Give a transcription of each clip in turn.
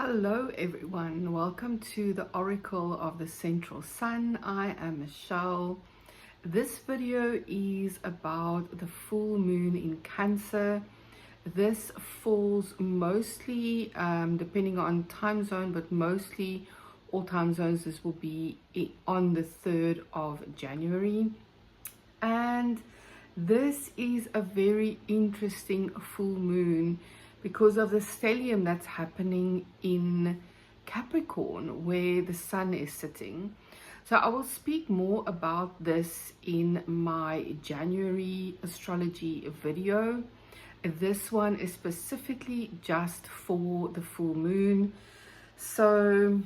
Hello everyone, welcome to the Oracle of the Central Sun. I am Michelle. This video is about the full moon in Cancer. This falls mostly, depending on time zone, but mostly all time zones, this will be on the 3rd of January. And this is a very interesting full moon because of the stellium that's happening in Capricorn, where the sun is sitting. So I will speak more about this in my January astrology video. This one is specifically just for the full moon. So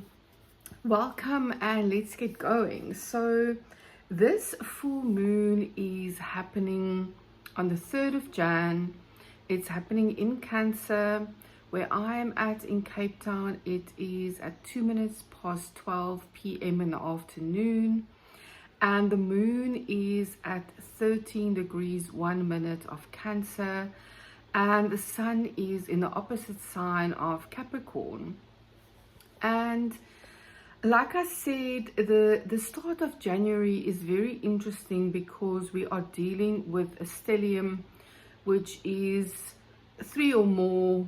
welcome and let's get going. So this full moon is happening on the 3rd of Jan. It's happening in Cancer, where I am at in Cape Town. It is at 2 minutes past 12 p.m. in the afternoon. And the moon is at 13 degrees 1 minute of Cancer. And the sun is in the opposite sign of Capricorn. And like I said, the start of January is very interesting because we are dealing with a stellium, which is 3 or more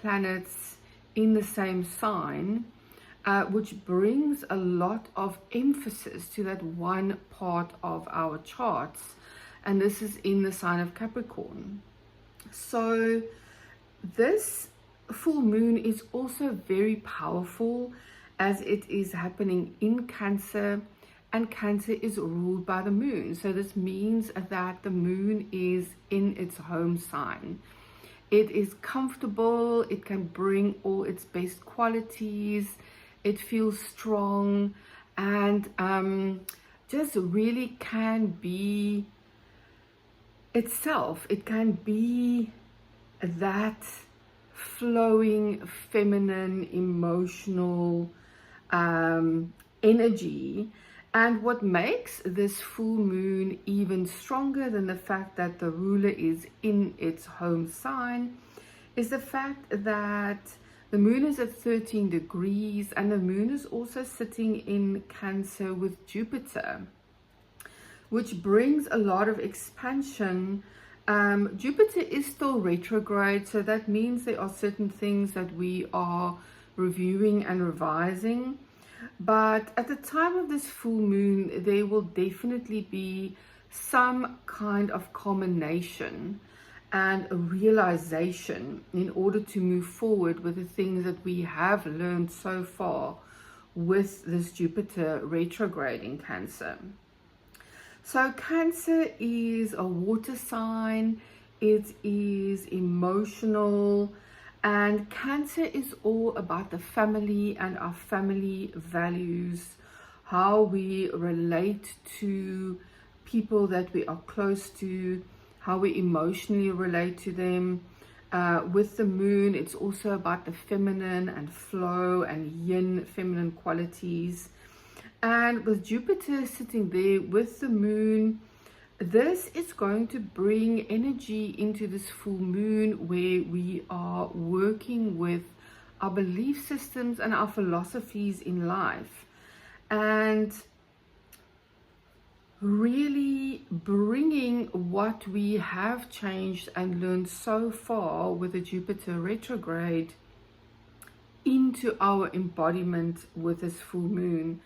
planets in the same sign, which brings a lot of emphasis to that one part of our charts, and this is in the sign of Capricorn. So this full moon is also very powerful as it is happening in Cancer, and Cancer is ruled by the moon. So this means that the moon is in its home sign. It is comfortable, it can bring all its best qualities, it feels strong, and just really can be itself. It can be that flowing, feminine, emotional energy. And what makes this full moon even stronger than the fact that the ruler is in its home sign is the fact that the moon is at 13 degrees and the moon is also sitting in Cancer with Jupiter, which brings a lot of expansion. Jupiter is still retrograde, so that means there are certain things that we are reviewing and revising. But at the time of this full moon, there will definitely be some kind of culmination and a realization in order to move forward with the things that we have learned so far with this Jupiter retrograde in Cancer. So Cancer is a water sign, it is emotional, and Cancer is all about the family and our family values, how we relate to people that we are close to, how we emotionally relate to them. With the moon, it's also about the feminine and flow and yin, feminine qualities. And with Jupiter sitting there with the moon, this is going to bring energy into this full moon where we are working with our belief systems and our philosophies in life, and really bringing what we have changed and learned so far with the Jupiter retrograde into our embodiment with this full moon.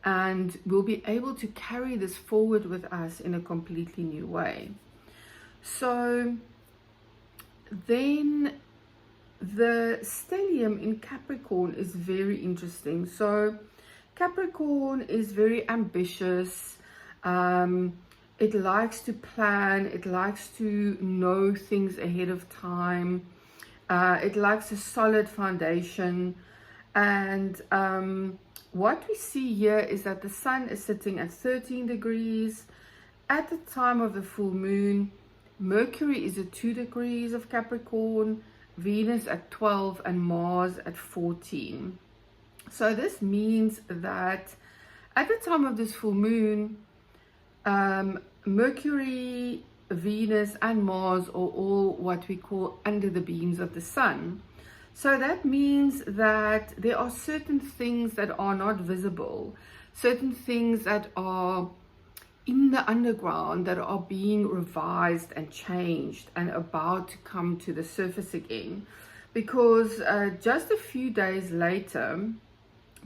And we'll be able to carry this forward with us in a completely new way. So then the stellium in Capricorn is very interesting. So Capricorn is very ambitious. It likes to plan. It likes to know things ahead of time. It likes a solid foundation. And what we see here is that the sun is sitting at 13 degrees. At the time of the full moon, Mercury is at 2 degrees of Capricorn, Venus at 12, and Mars at 14. So this means that at the time of this full moon, Mercury, Venus, and Mars are all what we call under the beams of the sun. So that means that there are certain things that are not visible, certain things that are in the underground that are being revised and changed and about to come to the surface again. Because just a few days later,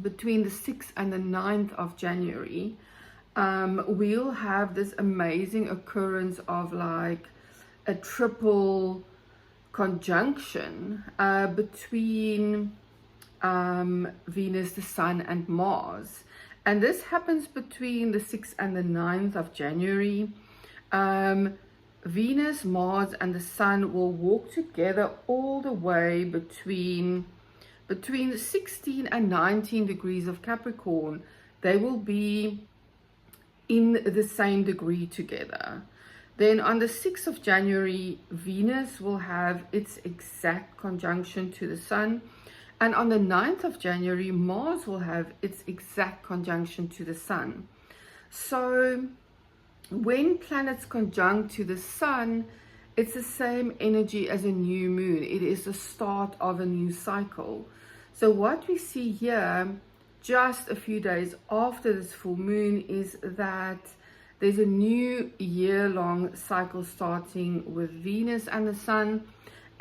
between the 6th and the 9th of January, we'll have this amazing occurrence of like a triple conjunction between Venus, the Sun, and Mars. And this happens between the 6th and the 9th of January. Venus, Mars, and the Sun will walk together all the way between 16 and 19 degrees of Capricorn. They will be in the same degree together. Then on the 6th of January, Venus will have its exact conjunction to the Sun. And on the 9th of January, Mars will have its exact conjunction to the Sun. So when planets conjunct to the Sun, it's the same energy as a new moon. It is the start of a new cycle. So what we see here, just a few days after this full moon, is that there's a new year-long cycle starting with Venus and the Sun,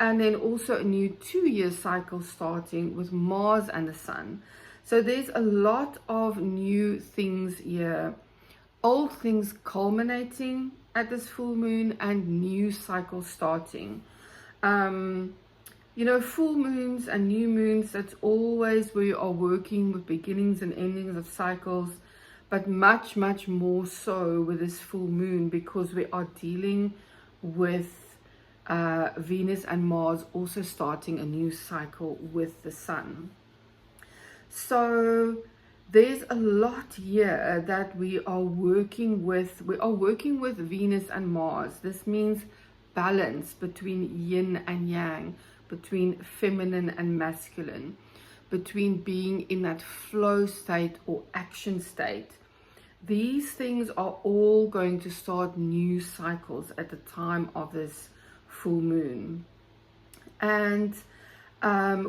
and then also a new 2-year cycle starting with Mars and the Sun. So there's a lot of new things here, old things culminating at this full moon and new cycles starting. You know, full moons and new moons, that's always where you are working with beginnings and endings of cycles, but much, much more so with this full moon, because we are dealing with Venus and Mars also starting a new cycle with the Sun. So there's a lot here that we are working with. We are working with Venus and Mars. This means balance between yin and yang, between feminine and masculine, between being in that flow state or action state. These things are all going to start new cycles at the time of this full moon. And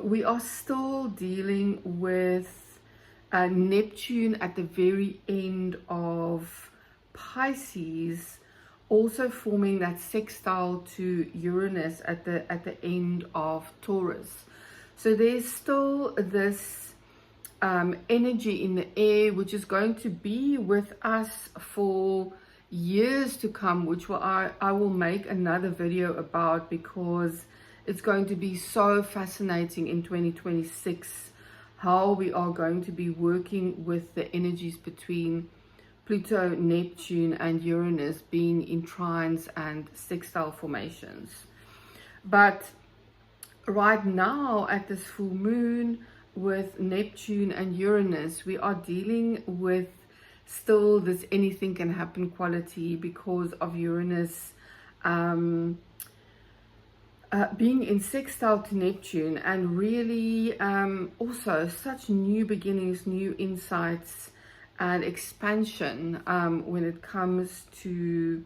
we are still dealing with Neptune at the very end of Pisces, also forming that sextile to Uranus at the end of Taurus. So there's still this energy in the air, which is going to be with us for years to come, which I will make another video about, because it's going to be so fascinating in 2026 how we are going to be working with the energies between Pluto, Neptune, and Uranus being in trines and sextile formations. But right now at this full moon with Neptune and Uranus, we are dealing with still this anything can happen quality because of Uranus being in sextile to Neptune, and really also such new beginnings, new insights and expansion when it comes to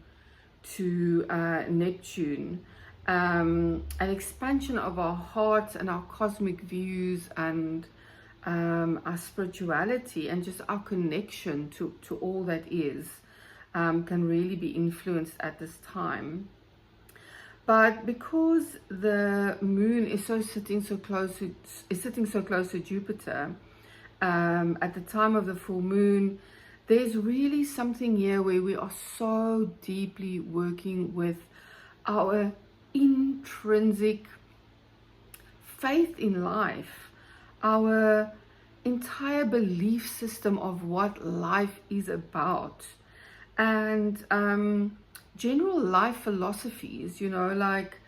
Neptune. An expansion of our hearts and our cosmic views and our spirituality and just our connection to all that is can really be influenced at this time. But because the moon is sitting so close to Jupiter at the time of the full moon, there's really something here where we are so deeply working with our intrinsic faith in life, our entire belief system of what life is about, and general life philosophies, you know, like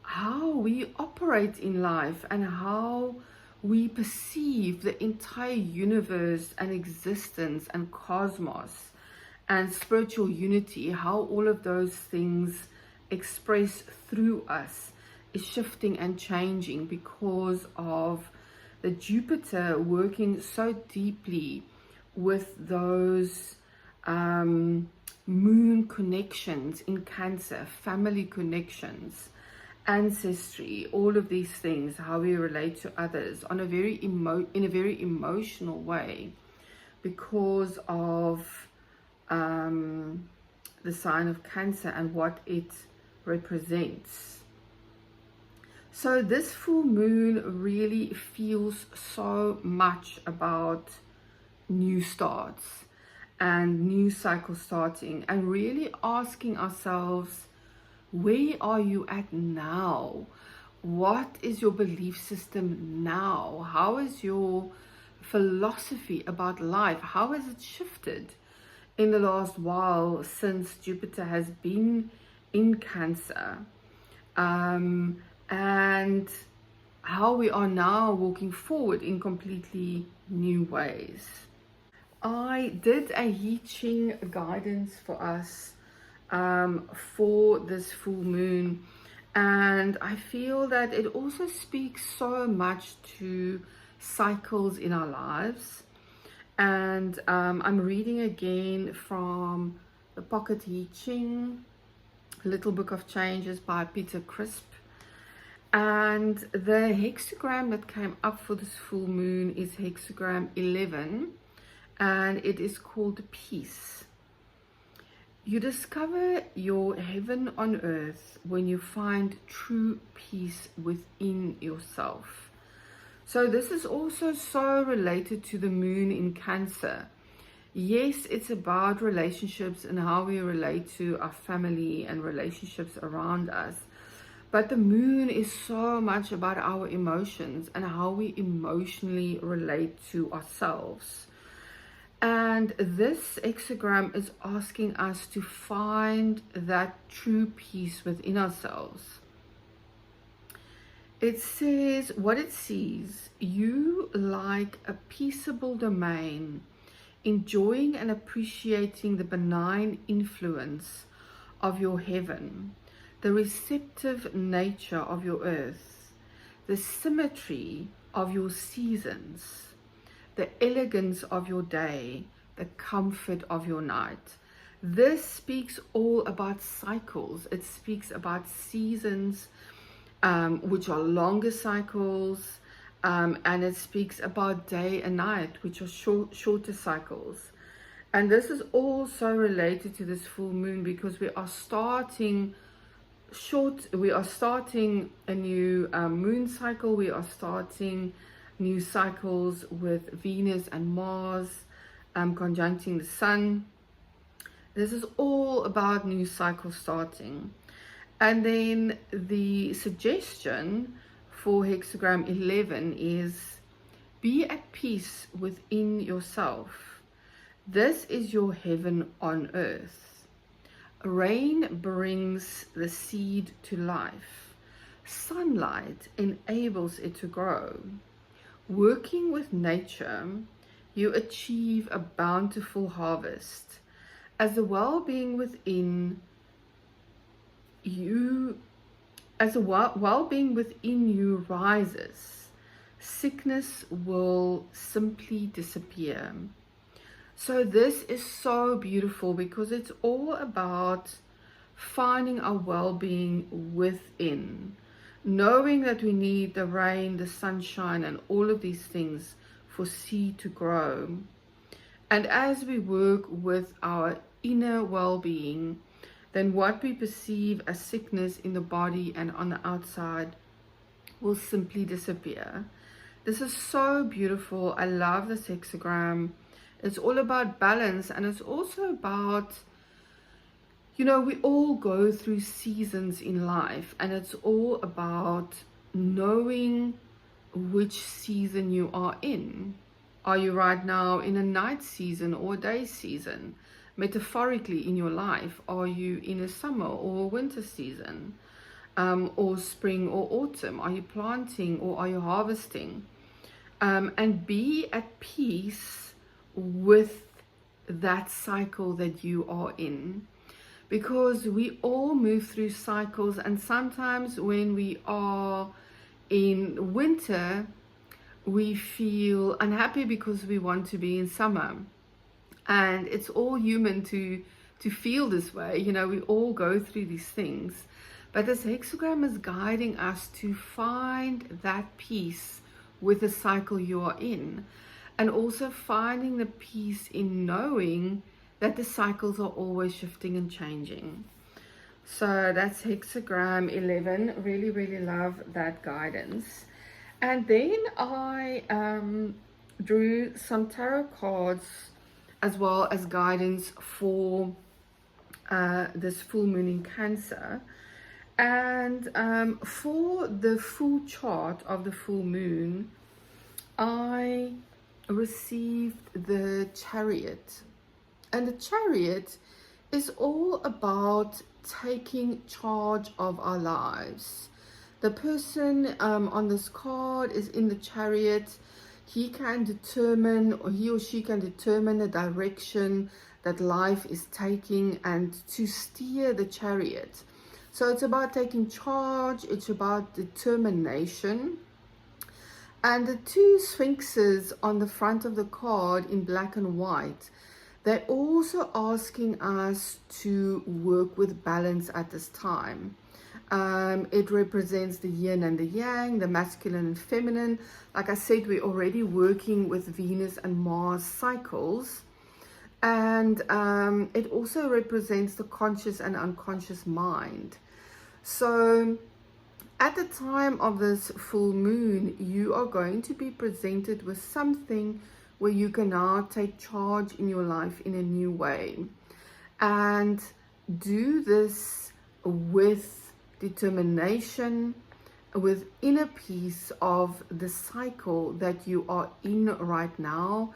how we operate in life and how we perceive the entire universe and existence and cosmos and spiritual unity, how all of those things express through us is shifting and changing because of the Jupiter working so deeply with those moon connections in Cancer, family connections, ancestry, all of these things, how we relate to others on a very in a very emotional way, because of the sign of Cancer and what it represents. So this full moon really feels so much about new starts and new cycle starting, and really asking ourselves, where are you at now? What is your belief system now? How is your philosophy about life? How has it shifted in the last while since Jupiter has been in Cancer? And how we are now walking forward in completely new ways. I did a Ching guidance for us for this full moon, and I feel that it also speaks so much to cycles in our lives. And I'm reading again from the Pocket Ching, Little Book of Changes by Peter Crisp. And the hexagram that came up for this full moon is hexagram 11, and it is called Peace. You discover your heaven on earth when you find true peace within yourself. So this is also so related to the moon in Cancer. Yes, it's about relationships and how we relate to our family and relationships around us. But the moon is so much about our emotions and how we emotionally relate to ourselves. And this hexagram is asking us to find that true peace within ourselves. It says, what it sees, you like a peaceable domain, enjoying and appreciating the benign influence of your heaven, the receptive nature of your earth, the symmetry of your seasons, the elegance of your day, the comfort of your night. This speaks all about cycles. It speaks about seasons, which are longer cycles, and it speaks about day and night, which are shorter cycles. And this is also related to this full moon, because we are starting a new moon cycle. We are starting new cycles with Venus and Mars conjuncting the Sun. This is all about new cycles starting. And then the suggestion for hexagram 11 is, be at peace within yourself. This is your heaven on earth. Rain brings the seed to life. Sunlight enables it to grow. Working with nature, you achieve a bountiful harvest. As the well-being within you rises, sickness will simply disappear. So this is so beautiful, because it's all about finding our well-being within, knowing that we need the rain, the sunshine, and all of these things for seed to grow. And as we work with our inner well-being, then what we perceive as sickness in the body and on the outside will simply disappear. This is so beautiful. I love this hexagram. It's all about balance, and it's also about, we all go through seasons in life, and it's all about knowing which season you are in. Are you right now in a night season or a day season? Metaphorically in your life, are you in a summer or a winter season, or spring or autumn? Are you planting or are you harvesting? And be at peace with that cycle that you are in, because we all move through cycles, and sometimes when we are in winter, we feel unhappy because we want to be in summer. And it's all human to feel this way. We all go through these things. But this hexagram is guiding us to find that peace with the cycle you are in, and also finding the peace in knowing that the cycles are always shifting and changing. So that's hexagram 11. Really, really love that guidance. And then I drew some tarot cards as well as guidance for this full moon in Cancer. And for the full chart of the full moon, I received the Chariot. And the Chariot is all about taking charge of our lives. The person on this card is in the Chariot. He can determine, or he or she can determine the direction that life is taking and to steer the Chariot. So it's about taking charge, it's about determination. And the two sphinxes on the front of the card in black and white, they're also asking us to work with balance at this time. It represents the yin and the yang, the masculine and feminine. Like I said, we're already working with Venus and Mars cycles. And it also represents the conscious and unconscious mind. So at the time of this full moon, you are going to be presented with something where you can now take charge in your life in a new way. And do this with determination, with inner peace of the cycle that you are in right now.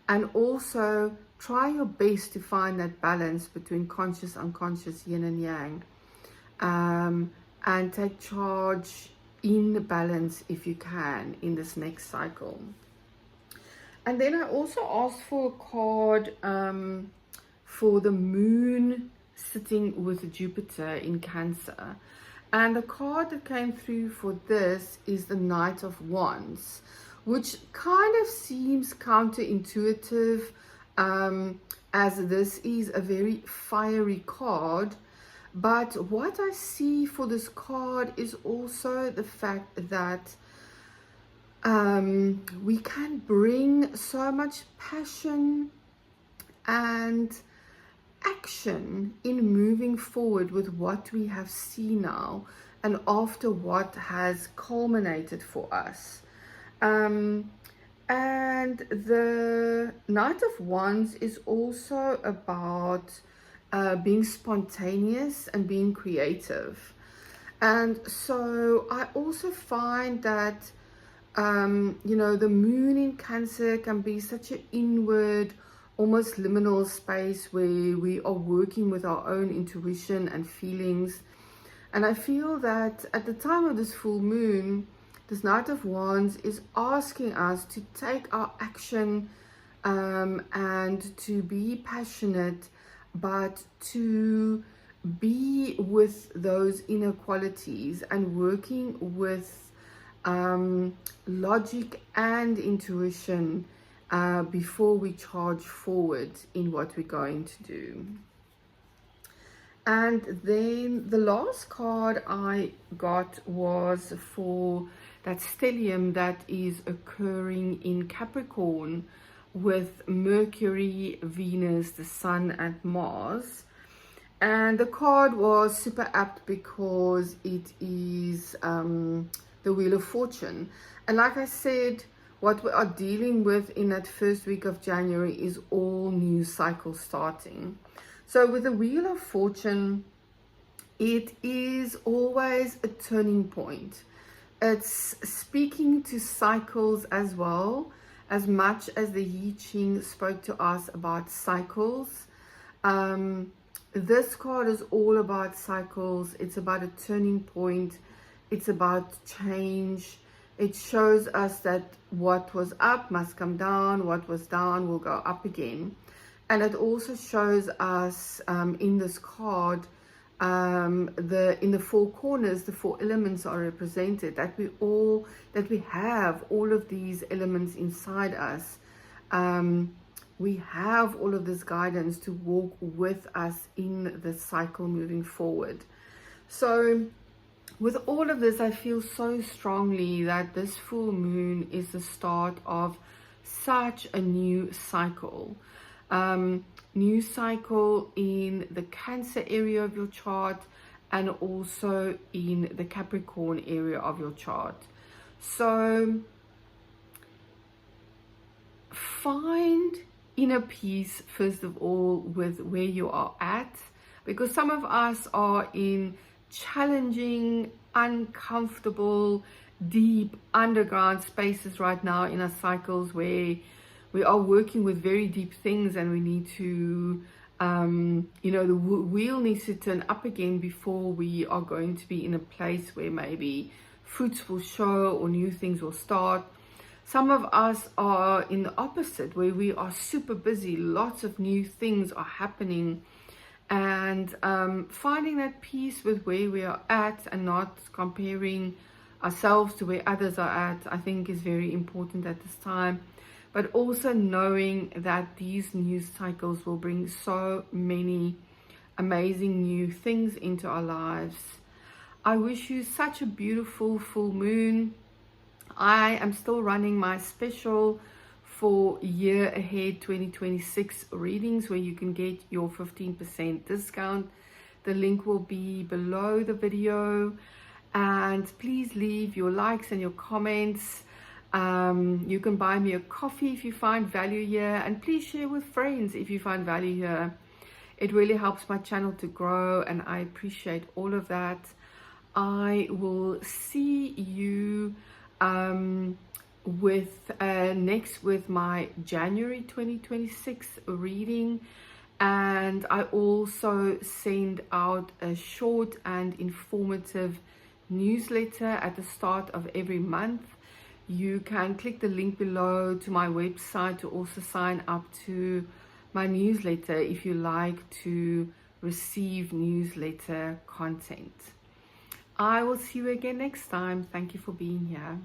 And also try your best to find that balance between conscious, unconscious, yin and yang. And take charge in balance if you can in this next cycle. And then I also asked for a card for the moon sitting with Jupiter in Cancer. And the card that came through for this is the Knight of Wands, which kind of seems counterintuitive, as this is a very fiery card. But what I see for this card is also the fact that we can bring so much passion and action in moving forward with what we have seen now and after what has culminated for us. And the Knight of Wands is also about being spontaneous and being creative. And so I also find that the moon in Cancer can be such an inward, almost liminal space where we are working with our own intuition and feelings. And I feel that at the time of this full moon, this Knight of Wands is asking us to take our action and to be passionate, but to be with those inner qualities and working with logic and intuition before we charge forward in what we're going to do. And then the last card I got was for that stellium that is occurring in Capricorn with Mercury, Venus, the Sun and Mars. And the card was super apt because it is the Wheel of Fortune. And like I said, what we are dealing with in that first week of January is all new cycles starting. So with the Wheel of Fortune, it is always a turning point. It's speaking to cycles as well, as much as the Ching spoke to us about cycles. This card is all about cycles. It's about a turning point. It's about change. It shows us that what was up must come down, what was down will go up again. And it also shows us in this card, in the four corners, the four elements are represented, that we have all of these elements inside us. We have all of this guidance to walk with us in the cycle moving forward. So with all of this, I feel so strongly that this full moon is the start of such a new cycle. New cycle in the Cancer area of your chart and also in the Capricorn area of your chart. So find inner peace, first of all, with where you are at, because some of us are in challenging, uncomfortable, deep underground spaces right now in our cycles where we are working with very deep things, and we need to the wheel needs to turn up again before we are going to be in a place where maybe fruits will show or new things will start. Some of us are in the opposite, where we are super busy, lots of new things are happening, and finding that peace with where we are at and not comparing ourselves to where others are at, I think is very important at this time. But also knowing that these news cycles will bring so many amazing new things into our lives. I wish you such a beautiful full moon. I am still running my special for year ahead 2026 readings, where you can get your 15% discount. The link will be below the video, and please leave your likes and your comments. You can buy me a coffee if you find value here, and please share with friends if you find value here. It really helps my channel to grow, and I appreciate all of that. I will see you with my January 2026 reading, and I also send out a short and informative newsletter at the start of every month. You can click the link below to my website to also sign up to my newsletter if you like to receive newsletter content. I will see you again next time. Thank you for being here.